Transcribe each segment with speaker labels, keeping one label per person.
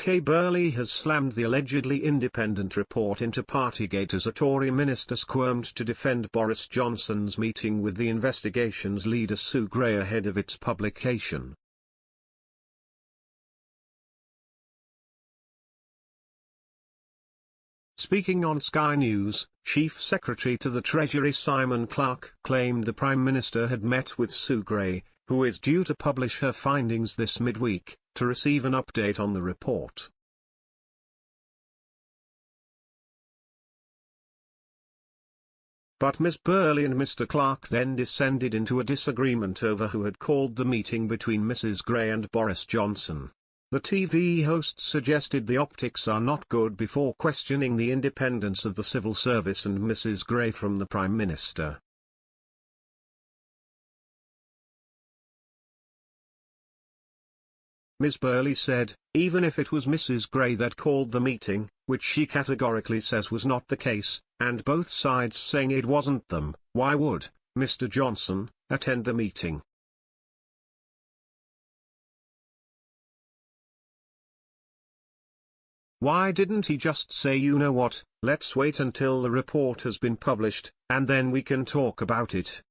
Speaker 1: Burley has slammed the allegedly independent report into Partygate as a Tory minister squirmed to defend Boris Johnson's meeting with the investigation's leader Sue Gray ahead of its publication. Speaking on Sky News, Chief Secretary to the Treasury Simon Clarke claimed the Prime Minister had met with Sue Gray, who is due to publish her findings this midweek, to receive an update on the report. But Ms. Burley and Mr. Clarke then descended into a disagreement over who had called the meeting between Mrs. Gray and Boris Johnson. The TV host suggested the optics are not good before questioning the independence of the civil service and Mrs. Gray from the Prime Minister. Ms. Burley said, even if it was Mrs. Gray that called the meeting, which she categorically says was not the case, and both sides saying it wasn't them, why would Mr. Johnson attend the meeting? Why didn't he just say, you know what, let's wait until the report has been published, and then we can talk about it?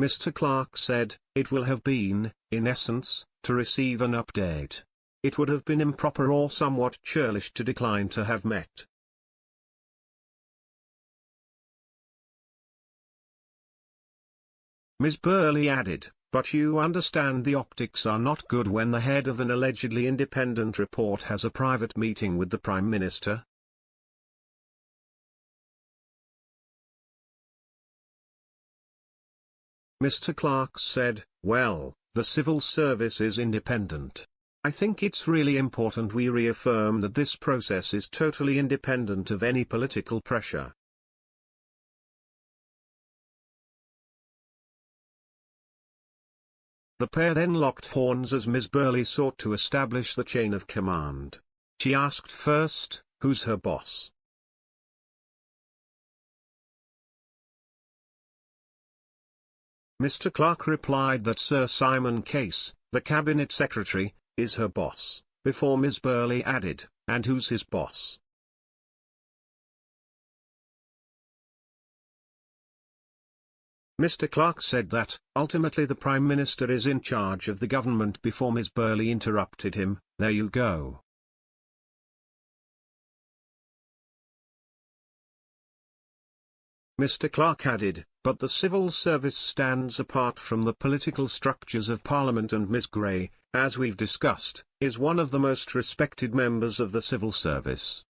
Speaker 1: Mr. Clarke said, it will have been, in essence, to receive an update. It would have been improper or somewhat churlish to decline to have met. Ms. Burley added, but you understand the optics are not good when the head of an allegedly independent report has a private meeting with the Prime Minister. Mr. Clarke said, well, the civil service is independent. I think it's really important we reaffirm that this process is totally independent of any political pressure. The pair then locked horns as Ms. Burley sought to establish the chain of command. She asked first, who's her boss? Mr. Clarke replied that Sir Simon Case, the Cabinet Secretary, is her boss, before Ms. Burley added, and who's his boss? Mr. Clarke said that, ultimately the Prime Minister is in charge of the government before Ms. Burley interrupted him, there you go. Mr. Clarke added, but the civil service stands apart from the political structures of Parliament, and Ms. Gray, as we've discussed, is one of the most respected members of the civil service.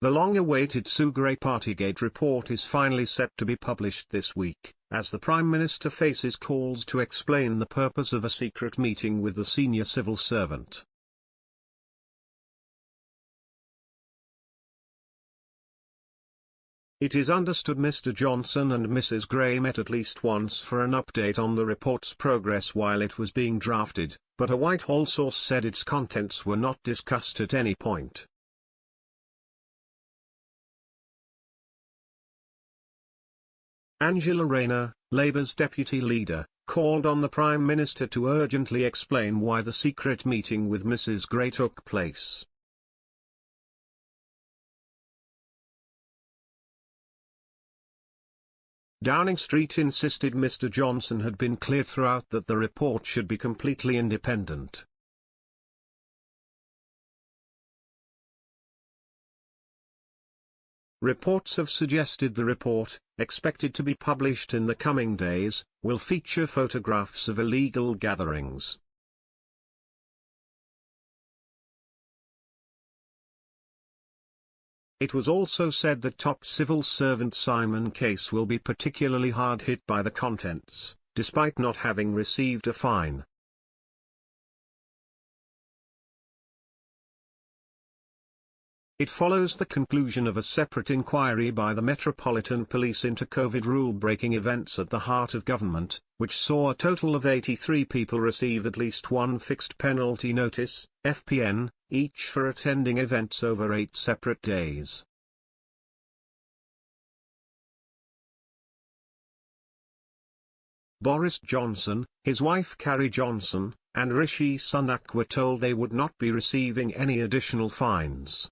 Speaker 1: The long-awaited Sue Gray Partygate report is finally set to be published this week, as the Prime Minister faces calls to explain the purpose of a secret meeting with the senior civil servant. It is understood Mr. Johnson and Mrs. Gray met at least once for an update on the report's progress while it was being drafted, but a Whitehall source said its contents were not discussed at any point. Angela Rayner, Labour's deputy leader, called on the Prime Minister to urgently explain why the secret meeting with Mrs. Gray took place. Downing Street insisted Mr. Johnson had been clear throughout that the report should be completely independent. Reports have suggested the report, expected to be published in the coming days, will feature photographs of illegal gatherings. It was also said that top civil servant Simon Case will be particularly hard hit by the contents, despite not having received a fine. It follows the conclusion of a separate inquiry by the Metropolitan Police into COVID rule-breaking events at the heart of government, which saw a total of 83 people receive at least one fixed penalty notice, FPN, each for attending events over 8 separate days. Boris Johnson, his wife Carrie Johnson, and Rishi Sunak were told they would not be receiving any additional fines.